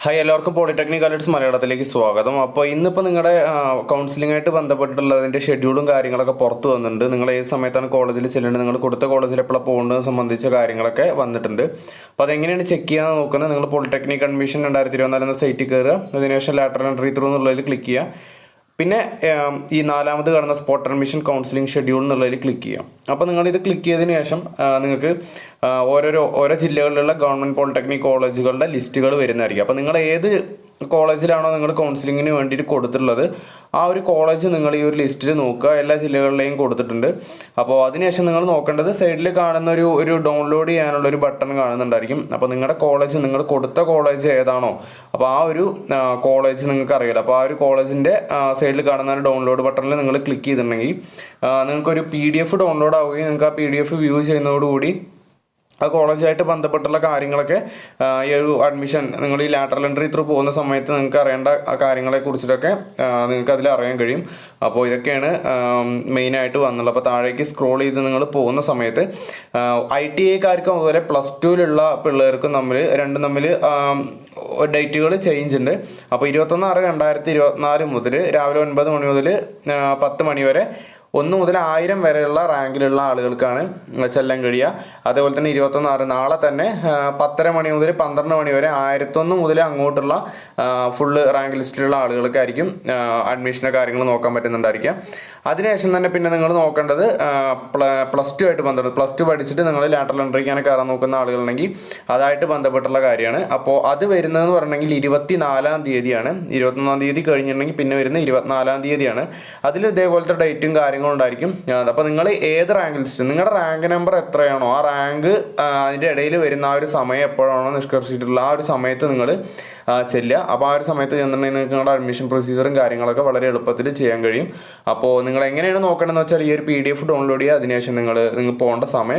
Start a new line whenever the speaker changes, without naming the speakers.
Hi, എല്ലാവർക്കും polytechnic alerts മലയാളത്തിലേക്ക് സ്വാഗതം. അപ്പോൾ ഇന്നിപ്പോൾ നിങ്ങളുടെ കൗൺസിലിംഗായിട്ട് ബന്ധപ്പെട്ടുള്ളതിൻ്റെ ഷെഡ്യൂളും കാര്യങ്ങളൊക്കെ പുറത്ത് വന്നിട്ടുണ്ട്. നിങ്ങൾ ഏത് സമയത്താണ് കോളേജിൽ ചെല്ലേണ്ടത്, നിങ്ങൾ കൊടുത്ത കോളേജിൽ എപ്പോഴാണ് പോകുന്നത് സംബന്ധിച്ച കാര്യങ്ങളൊക്കെ വന്നിട്ടുണ്ട്. അപ്പോൾ അതെങ്ങനെയാണ് ചെക്ക് ചെയ്യാൻ നോക്കുന്നത്? നിങ്ങൾ പോളിടെക്നിക് അഡ്മിഷൻ 2024 എന്ന സൈറ്റിൽ കയറുക. അതിനുശേഷം ലാറ്ററൽ എൻട്രി ത്രൂ എന്നുള്ളതിൽ ക്ലിക്ക് ചെയ്യുക. പിന്നെ ഈ നാലാമത് കാണുന്ന സ്പോട്ട് അഡ്മിഷൻ കൗൺസിലിംഗ് ഷെഡ്യൂൾ എന്നുള്ളതിൽ ക്ലിക്ക് ചെയ്യാം. അപ്പോൾ നിങ്ങളിത് ക്ലിക്ക് ചെയ്തതിന് ശേഷം നിങ്ങൾക്ക് ഓരോ ജില്ലകളിലുള്ള ഗവൺമെൻറ് പോളിടെക്നിക് കോളേജുകളുടെ ലിസ്റ്റുകൾ വരുന്നതായിരിക്കും. അപ്പോൾ നിങ്ങൾ ഏത് കോളേജിലാണോ നിങ്ങൾ കൗൺസിലിങ്ങിന് വേണ്ടിയിട്ട് കൊടുത്തിട്ടുള്ളത്, ആ ഒരു കോളേജ് നിങ്ങൾ ഈ ഒരു ലിസ്റ്റിൽ നോക്കുക. എല്ലാ ജില്ലകളിലെയും കൊടുത്തിട്ടുണ്ട്. അപ്പോൾ അതിനുശേഷം നിങ്ങൾ നോക്കേണ്ടത് സൈഡിൽ കാണുന്ന ഒരു ഡൗൺലോഡ് ചെയ്യാനുള്ള ഒരു ബട്ടൺ കാണുന്നുണ്ടായിരിക്കും. അപ്പോൾ നിങ്ങളുടെ കോളേജ്, നിങ്ങൾ കൊടുത്ത കോളേജ് ഏതാണോ, അപ്പോൾ ആ ഒരു കോളേജ് നിങ്ങൾക്ക് അറിയില്ല. അപ്പോൾ ആ ഒരു കോളേജിൻ്റെ സൈഡിൽ കാണുന്ന ഒരു ഡൗൺലോഡ് ബട്ടണിൽ നിങ്ങൾ ക്ലിക്ക് ചെയ്തിട്ടുണ്ടെങ്കിൽ നിങ്ങൾക്കൊരു PDF ഡൗൺലോഡ് ആവുകയും നിങ്ങൾക്ക് ആ PDF വ്യൂ ചെയ്യുന്നതോടുകൂടി ആ കോളേജായിട്ട് ബന്ധപ്പെട്ടുള്ള കാര്യങ്ങളൊക്കെ ഈ ഒരു അഡ്മിഷൻ നിങ്ങൾ ഈ ലാറ്ററൽ എൻട്രി ത്രൂ പോകുന്ന സമയത്ത് നിങ്ങൾക്ക് അറിയേണ്ട കാര്യങ്ങളെ കുറിച്ചിട്ടൊക്കെ നിങ്ങൾക്ക് അതിൽ അറിയാൻ കഴിയും. അപ്പോൾ ഇതൊക്കെയാണ് മെയിനായിട്ട് വന്നുള്ളത്. അപ്പോൾ താഴേക്ക് സ്ക്രോൾ ചെയ്ത് നിങ്ങൾ പോകുന്ന സമയത്ത് ITIക്കാർക്കും അതുപോലെ +2 പിള്ളേർക്കും രണ്ടും തമ്മിൽ ഡേറ്റുകൾ ചേഞ്ച് ഉണ്ട്. അപ്പോൾ 21/6/2024 മുതൽ രാവിലെ 9 മണി മുതൽ 10 മണി വരെ 1 മുതൽ 1000 വരെയുള്ള റാങ്കിലുള്ള ആളുകൾക്കാണ് ചെല്ലാൻ കഴിയുക. അതേപോലെ തന്നെ 21/6 നാളെ തന്നെ 10:30 മണി മുതൽ 12 മണി വരെ 1001 മുതൽ അങ്ങോട്ടുള്ള ഫുള്ള് റാങ്ക് ലിസ്റ്റിലുള്ള ആളുകൾക്കായിരിക്കും അഡ്മിഷൻ്റെ കാര്യങ്ങൾ നോക്കാൻ പറ്റുന്നുണ്ടായിരിക്കാം. അതിനുശേഷം തന്നെ പിന്നെ നിങ്ങൾ നോക്കേണ്ടത് +2 ആയിട്ട് ബന്ധപ്പെട്ട് +2 പഠിച്ചിട്ട് നിങ്ങൾ ലാറ്ററൽ എൻട്രിക്കാനെ കയറാൻ നോക്കുന്ന ആളുകളുണ്ടെങ്കിൽ അതായിട്ട് ബന്ധപ്പെട്ടുള്ള കാര്യമാണ്. അപ്പോൾ അത് വരുന്നതെന്ന് പറഞ്ഞെങ്കിൽ 24-ാം തീയതിയാണ്. 21-ാം തീയതി കഴിഞ്ഞിട്ടുണ്ടെങ്കിൽ പിന്നെ വരുന്ന 24-ാം തീയതിയാണ്. അതിൽ ഇതേപോലത്തെ ഡേറ്റും കാര്യങ്ങളുണ്ടായിരിക്കും. അപ്പോൾ നിങ്ങൾ ഏത് റാങ്ക് ലിസ്റ്റ്, നിങ്ങളുടെ റാങ്ക് നമ്പർ എത്രയാണോ ആ റാങ്ക് അതിൻ്റെ ഇടയിൽ വരുന്ന ആ ഒരു സമയം എപ്പോഴാണോ നിഷ്കർഷിച്ചിട്ടുള്ള ആ ഒരു സമയത്ത് നിങ്ങൾ ചെല്ലുക. അപ്പോൾ ആ ഒരു സമയത്ത് ചെന്നിട്ടുണ്ടെങ്കിൽ നിങ്ങൾക്ക് നിങ്ങളുടെ അഡ്മിഷൻ പ്രൊസീജിയറും കാര്യങ്ങളൊക്കെ വളരെ എളുപ്പത്തിൽ ചെയ്യാൻ കഴിയും. അപ്പോൾ നിങ്ങൾ എങ്ങനെയാണ് നോക്കേണ്ടതെന്ന് വെച്ചാൽ ഈ ഒരു PDF ഡൗൺലോഡ് ചെയ്യുക. അതിനുശേഷം നിങ്ങൾ പോകേണ്ട സമയം